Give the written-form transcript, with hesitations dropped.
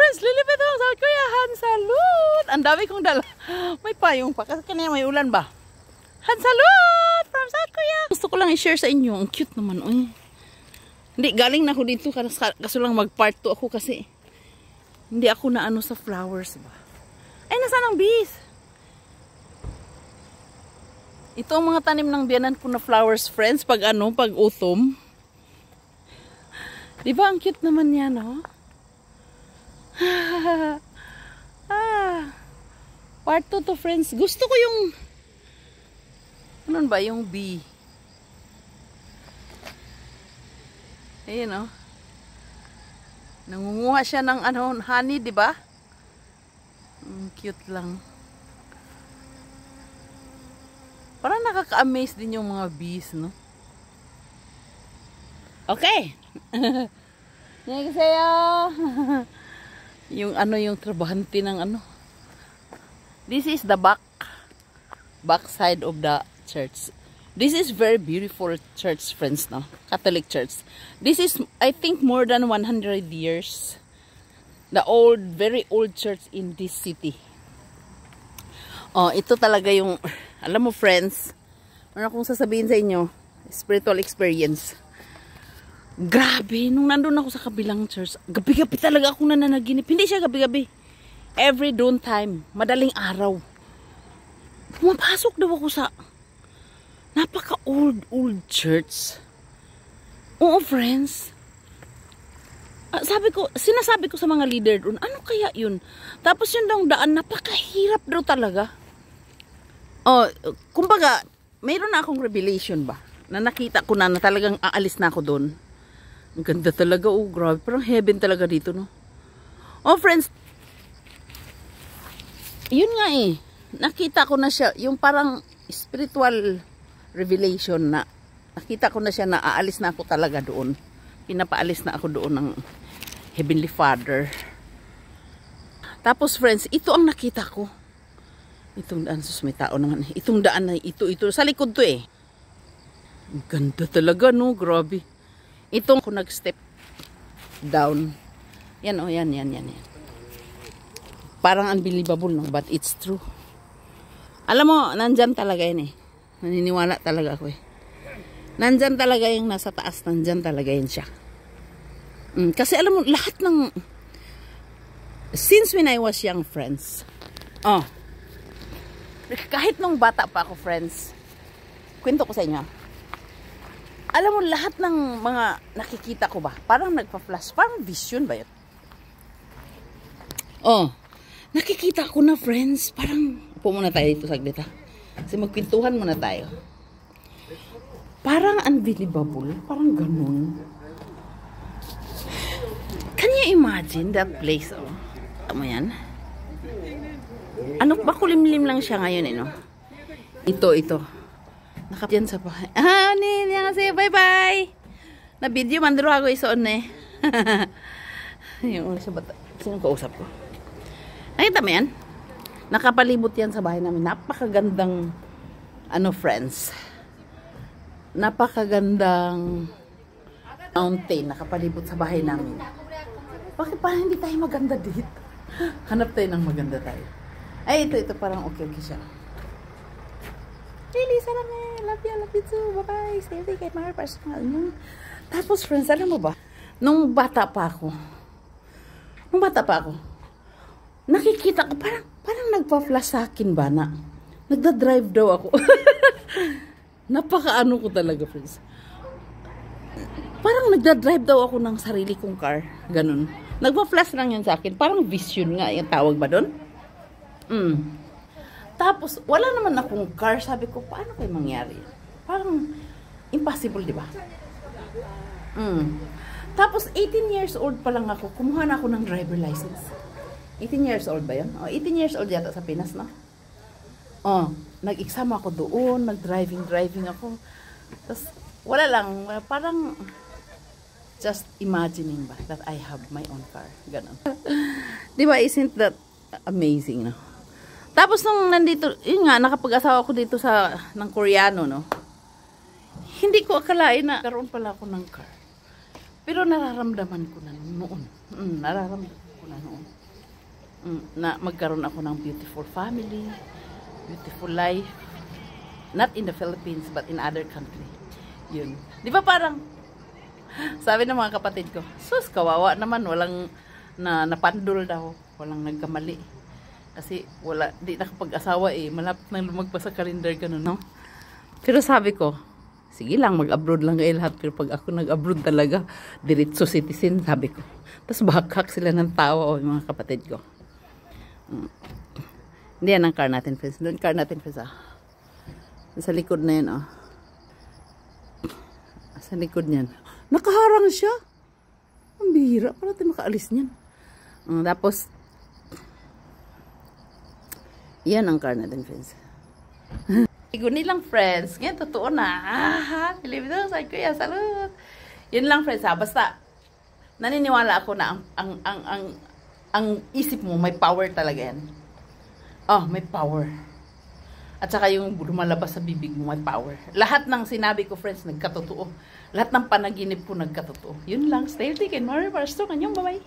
friends, lilipit ako sa Kuya Han Salud. Ang dami kong dala. May payong pa. Kasi kanina may ulan ba? Han Salud from South Korea. Gusto ko lang i-share sa inyo. Ang cute naman. Uy. Hindi, galing na ako dito. Kaso lang mag-part 2 ako kasi hindi ako na ano sa flowers ba. Ay, nasaan ang bees? Ito ang mga tanim ng biyanan ko na flowers, friends. Pag ano, pag autumn. Diba ang cute naman yan, no? Part 2 to, friends. Gusto ko yung ano ba, yung bee. Ayun, no? Nangunguha siya ng ano, honey, diba? Cute lang. Parang nakaka-amaze din yung mga bees, no? Okay. Nagsayo. Yung ano, yung trabahante ng ano. This is the back side of the church. This is very beautiful church, friends, no? Catholic church. This is, I think, more than 100 years. The old, very old church in this city. Oh, ito talaga yung, alam mo, friends, ano akong sasabihin sa inyo, spiritual experience. Grabe, nung nandun ako sa kabilang church, gabi-gabi talaga akong nananaginip. Hindi siya gabi-gabi. Every dawn time, madaling araw. Pumapasok daw ako sa napaka-old church. Oo, friends. Sinasabi ko sa mga leader doon, ano kaya yun? Tapos yun daw daan, napakahirap daw talaga. Oh, kumbaga, mayroon na akong revelation ba? Na nakita ko na talagang aalis na ako doon. Ang ganda talaga, oh, grabe. Parang heaven talaga dito, no? Oh, friends, yun nga eh. Nakita ko na siya, yung parang spiritual revelation na nakita ko na siya na aalis na ako talaga doon. Pinapaalis na ako doon ng Heavenly Father. Tapos, friends, ito ang nakita ko. Itong daan, sus, may tao naman. Itong daan na ito. Sa likod to eh. Ang ganda talaga, no? Grabe. Itong ako nag-step down. Yan, oh, yan. Parang unbelievable, no? But it's true. Alam mo, nandyan talaga yan eh. Naniniwala talaga ako eh. Nandyan talaga yung nasa taas. Nandyan talaga yan siya. Kasi alam mo, lahat ng since when I was young, friends. Oh. Kahit nung bata pa ako, friends. Kwento ko sa inyo. Alam mo, lahat ng mga nakikita ko ba? Parang nagpa-flash. Parang vision ba yun? Oh. Nakikita ko na, friends. Parang, upo muna tayo dito saglit ha. Kasi magkwentuhan muna tayo. Parang unbelievable. Parang ganun. Can you imagine that place? Oh? Tama yan? Ano ba, kulimlim lang siya ngayon eh, no? Ito. Nakapyan sa bahay. Kasi bye-bye. Na video mandro ako ison eh. Yung sa bata. Sino kausap ko? Nakita mo yan? Nakapalibot yan sa bahay namin. Napakagandang ano, friends. Napakagandang mountain nakapalibot sa bahay namin. Bakit parang hindi tayo maganda dito? Hanap tayo ng maganda tayo. Ay, ito parang okay siya. Really, salame. Love you too. Bye-bye. Stay healthy kay mga personal nyo. Tapos, friends, alam mo ba? Nung bata pa ako, nakikita ko, parang nagpa-flash sa akin ba na nagda-drive daw ako. Napakaano ko talaga, friends. Parang nagda-drive daw ako ng sarili kong car. Ganun. Nagpa-flash lang yun sa akin. Parang vision nga yung tawag ba doon? Tapos, wala naman akong car. Sabi ko, paano kayo mangyari? Parang impossible, di ba? Tapos, 18 years old pa lang ako. Kumuha na ako ng driver license. 18 years old ba yun? 18 years old yata sa Pinas, no? Nag-exam ako doon. Nag-driving ako. Tapos, wala lang. Parang just imagining ba that I have my own car. Ganon. Di ba, isn't that amazing, no? Tapos nung nandito, yun nga, nakapag-asawa ko dito ng Koreano, no? Hindi ko akalain na karoon pala ako ng car. Pero nararamdaman ko na noon. Nararamdaman ko na noon. na magkaroon ako ng beautiful family, beautiful life. Not in the Philippines, but in other country. Yun. Di ba parang, sabi ng mga kapatid ko, sus, kawawa naman, walang napandol daw, walang nagkamali. Kasi wala, di nakapag-asawa eh, malapit nang lumagpas sa calendar ganun, no? Pero sabi ko, sige lang, mag-abroad lang kayo lahat. Pero pag ako nag-abroad talaga, diretso citizen, sabi ko. Tapos bahakak sila ng tawa, yung mga kapatid ko. Hindi yan ang car natin, friends. Doon car natin, friends, ah. Sa likod na yan, oh. Sa likod niyan. Nakaharang siya. Ang bihira. Para tayo makaalis niyan. Tapos, yan ang car natin, friends. Guni lang, friends. Ngayon, totoo na. Believe it, sa kuya, salud. Yun lang, friends, ha. Basta, naniniwala ako na ang isip mo, may power talaga yan. Oh, may power. At saka yung lumalabas sa bibig mo, may power. Lahat ng sinabi ko, friends, nagkatotoo. Lahat ng panaginip ko, nagkatotoo. Yun lang. Stay healthy and more. Bye-bye.